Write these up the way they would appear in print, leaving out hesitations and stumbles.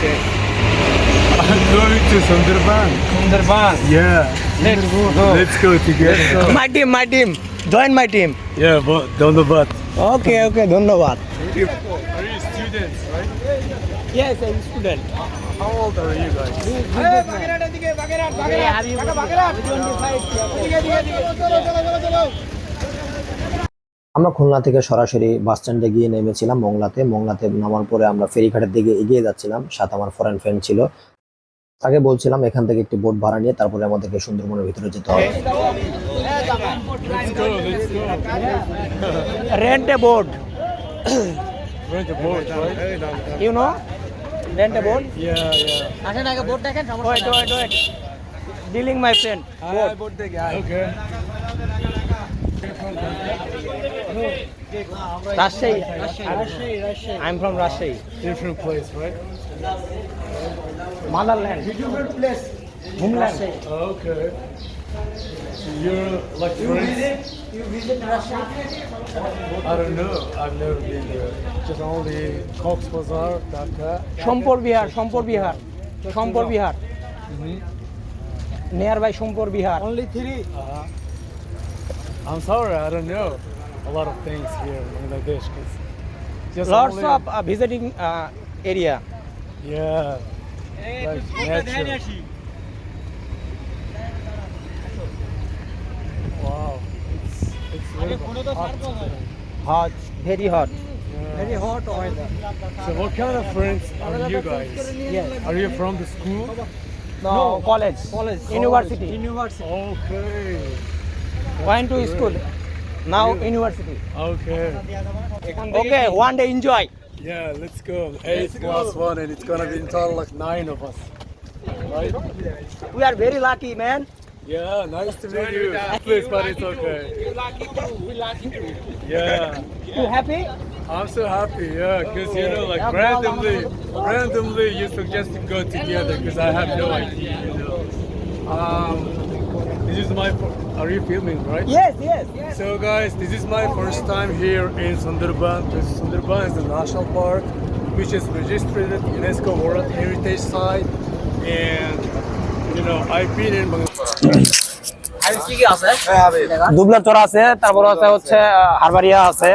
say? I'm going to Sundarban. Sundarban. Yeah. Let's go. Let's go together. My team. Join my team. Yeah, but don't know what. Okay, ধন্যবাদ. Are you students, right? Yes, I'm student. How old are you guys? আমরা খুলনা থেকে সরাসরি বাস স্ট্যান্ডে গিয়ে নেমেছিলাম মোংলাতে নামার পরে আমরা ফেরিঘাটের দিকে এগিয়ে যাচ্ছিলাম। সাথে আমার ফরেন ফ্রেন্ড ছিল, তাকে বলছিলাম এখান থেকে একটি বোট ভাড়া নিয়ে তারপরে আমাদেরকে সুন্দরবনের ভিতরে যেতে হবে। Let's go. Rent a boat. Rent a boat, right? You know? Rent a boat. Yeah. আসেন আগে বোর্ড দেখেন সমস্যা Wait. Dealing my friend. Boat. Okay. Rajshahi. I'm from Rajshahi. Different place, right? Motherland. Homeland. Okay. So you're like friends? You visit Russia? I don't know. I've never been there. Just only Cox's Bazar, Dhaka. Shompor Bihar. Nearby Shompor Bihar. Only three. I'm sorry, I don't know a lot of things here in Bangladesh. Just Lots only, of visiting area. Yeah. Like nature. Wow. It's really hot today. Hot, very hot. Yeah. Very hot weather. So what kind of friends are you guys? Yes. Are you from the school? No, college. University. Okay. Went to school. Now university. Okay. Okay, one day enjoy. Yeah, let's go. 8+1 and it's gonna be in total like 9 of us. Right? We are very lucky, man. Yeah, nice to meet you. Please, but it's okay. Yeah. You happy? I'm so happy, yeah, because you know, like randomly you suggest to go together because I have no idea, you know. This is my, are you filming, right? Yes. So guys, this is my first time here in Sundarban. Sundarban is the national park which is registered at UNESCO World Heritage Site, and you know, I've been in Bangladesh. Dubla চড়া আছে, তারপর আছে হচ্ছে হারবাড়িয়া আছে,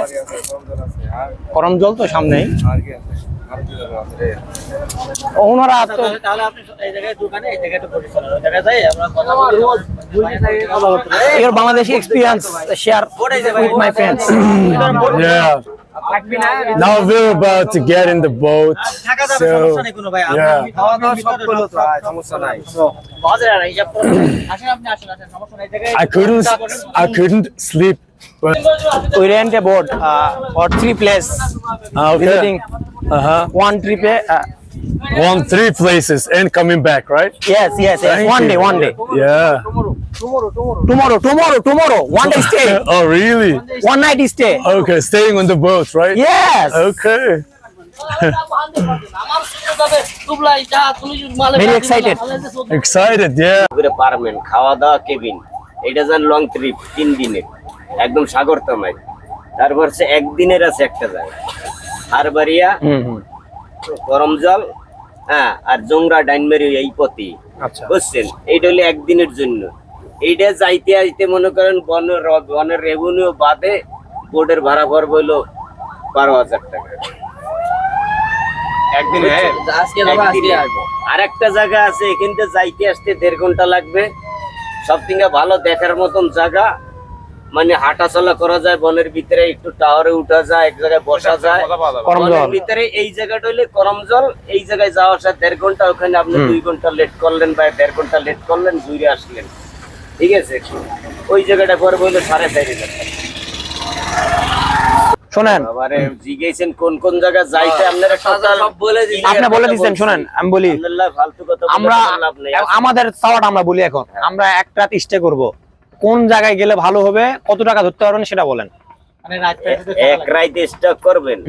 করমজল তো সামনেই। ওনারা তো তাহলে আপনি এই জায়গায় দোকানে এই জায়গাটা পরিচালনা ওই জায়গায় যাই আমরা কথা বলি your Bangladeshi experience share with my friends. Yeah. Now we're about to get in the boat. থাকা যাবে So, সমস্যা নেই কোনো ভাই yeah. খাওয়া দাওয়া সব করলো তো সমস্যা নাই বাজারে আর হিসাব করে আসেন আপনি আসেন সমস্যা নাই এই জায়গায় I couldn't sleep. But, We rent a boat for 3 places. Visiting one trip. 3 places and coming back, right? Yes. One day. Yeah. Tomorrow. One day stay. Oh, really? One night stay. Okay, staying on the boat, right? Yes. Okay. Very excited. Excited, yeah. করে পারবেন খাওয়া দাওয়া cabin এটা যান long trip 3 দিনের একদম সাগর তমাই তারপর সে একদিনের আছে একটা জায়গা হারবাড়িয়া করমজল হ্যাঁ আর জংরা ডাইনমেরি এই পথে আচ্ছা বুঝছেন এইটা হলো একদিনের জন্য এইটা যাইতে মনে করেন বনের রেভিনিউ বাদে বোর্ডের ভাড়া পড়বে হলো 12,000 টাকা একদিন আর একটা জায়গা আছে এখান থেকে যাইতে আসতে 1.5 ঘন্টা লাগবে সব থেকে ভালো দেখার মতন জায়গা মানে হাঁটা চলা করা যায় বনের ভিতরে একটু টাওয়ারে উঠা যায় এক জায়গায় বসা যায় বনের ভিতরে এই জায়গাটা হইলে করমজল এই জায়গায় যাওয়া আসা 1.5 ঘন্টা ওখানে আপনি 2 ঘন্টা লেট করলেন বা 1.5 ঘন্টা লেট করলেন ঘুরে আসলেন ঠিক আছে ওই জায়গাটা পড়বে হলো 4,500 শুনেন আরে জিজ্ঞেসেন কোন জায়গা যাইতে আপনারা সব বলে দিন আপনি বলে দিবেন শুনেন আমি বলি আলহামদুলিল্লাহ ফালতু কথা আমরা আমাদের চাওয়াটা আমরা বলি এখন আমরা এক রাত স্টে করব কোন জায়গায় গেলে ভালো হবে কত টাকা ধরতে পারবেন সেটা বলেন মানে রাত এক রাতে স্টক করবেন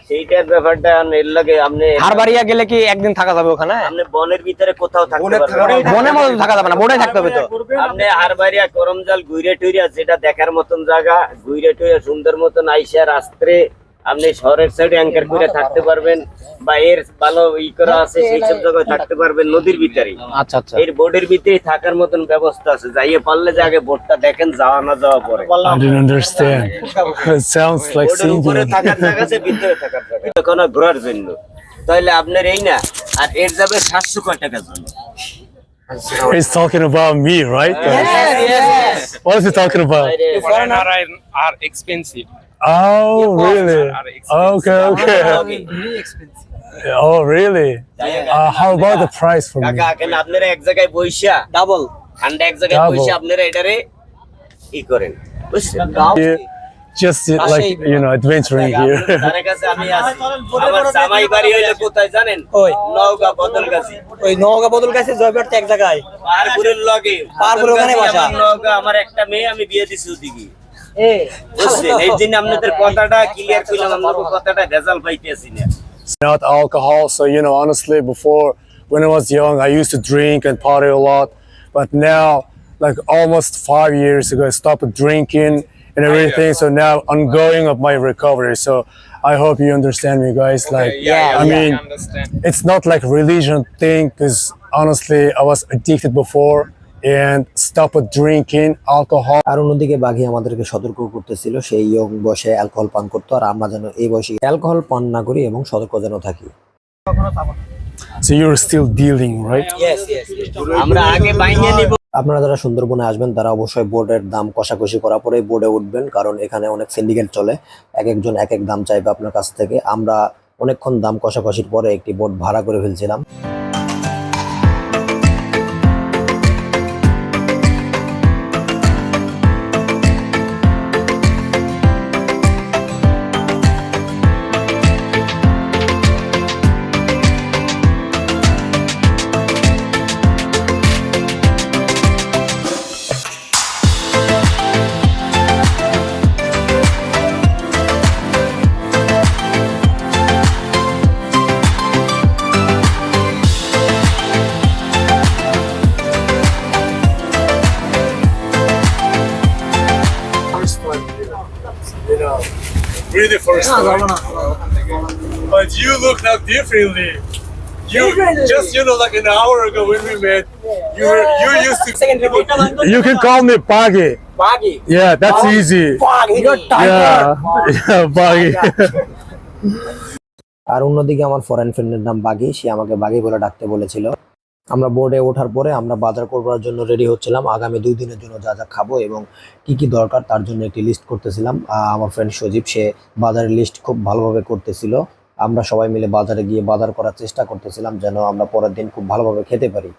সেইটার ব্যাপারটা এর লাগে আপনি হারবাড়িয়া গেলে কি একদিন থাকা যাবে ওখানে আপনি বনের ভিতরে কোথাও থাকতে পারবেন বনের মধ্যে থাকা যাবে না বোটে থাকতে হবে তো আপনি হারবাড়িয়া করমজল ঘুরে টুইরা যেটা দেখার মতন জায়গা ঘুরে টুইরা সুন্দর মতন আইসা রাস্তায় আপনি শহরের সাইডে অ্যাঙ্কার করে থাকতে পারবেন, বা এর ভালো করা আছে সেই সব জায়গায় থাকতে পারবেন নদীর ভিতরে। আচ্ছা আচ্ছা। এর বোর্ডের ভিতরে থাকার মতন ব্যবস্থা আছে, যাইয়ে পারলে যে আগে বোর্ডটা দেখেন, যাওয়া না যাওয়া পরে। I didn't understand. It sounds like বোর্ডের উপরে singing. থাকার জায়গা আছে, ভিতরে থাকার জায়গা আছে। কোনো ঘোরার জন্য তাহলে আপনার এই না, আর এর যাবে 700 কয় টাকার জন্য। He's talking about me, right? What is he talking about? Foreigner are expensive. Oh, really? are expensive. Okay, okay. Oh, really? How about the price for me? কাকা কেন আপনারা এক জায়গায় বইসা ডাবল ঠান্ডা এক জায়গায় Double. বইসা আপনারা এটারে ই করেন, বুঝছেন? Yeah, just like adventuring here. তার কাছে আমি আছি। আমার জামাই বাড়ি হইলো কোথায় জানেন? ওই নওগাঁ বদলগাছি, ওই নওগাঁ বদল গেছে জয়পুর এক জায়গায় পাহাড়পুরের লগে। পাহাড়পুরে ওখানে বদলগাছি বাসা। আমার নওগাঁ, আমার একটা মেয়ে, আমি বিয়ে দিছি ওদিকে, এ বুঝছেন? এই জন্য আপনাদের কথাটা ক্লিয়ার করলাম, আপনাদের কথাটা ভেজাল পাইতেছি না। Not alcohol, so honestly, before when I was young, I used to drink and party a lot, but now, like almost 5 years ago, I stopped drinking and everything. So now ongoing of my recovery. So I hope you understand me, guys. Like, I mean, understand. it's not like religion thing, because honestly, I was addicted before and stopped drinking alcohol. আর অন্যদিকে বাঘি আমাদেরকে সতর্ক করতেছিল সেই young বয়সে alcohol পান করতো, আর আমরা যেন এই বয়সে অ্যালকোহল পান না করি এবং সতর্ক যেন থাকি। So you're still dealing, right? আমরা আগে বাইনে নিব। আপনারা যারা সুন্দরবনে আসবেন তারা অবশ্যই বোর্ডের দাম কষাকষি করার পরে বোর্ডে উঠবেন, কারণ এখানে অনেক সিন্ডিকেট চলে, এক একজন এক এক দাম চাইবে আপনার কাছ থেকে। আমরা অনেকক্ষণ দাম কষাকষির পরে একটি বোট ভাড়া করে ফেলছিলাম। First time here, really first time. But you look now differently. You just like an hour ago when we met, you used to. You can call me Baggy. বাগি Yeah, that's easy. Yeah, Baggy. আর অন্যদিকে আমার foreign ফ্রেন্ডের নাম বাগি, সে আমাকে বাগি বলে ডাকতে বলেছিল। আমরা বোর্ডে ওঠার পরে আমরা বাজার করবার জন্য রেডি হচ্ছিলাম, আগামী 2 দিনের জন্য যা যা খাবো এবং কি কি দরকার তার জন্য একটি লিস্ট করতেছিলাম। আমার ফ্রেন্ড সজীব সে বাজারের লিস্ট খুব ভালোভাবে করতেছিল। আমরা সবাই মিলে বাজারে গিয়ে বাজার করার চেষ্টা করতেছিলাম যেন আমরা পরের দিন খুব ভালোভাবে খেতে পারি।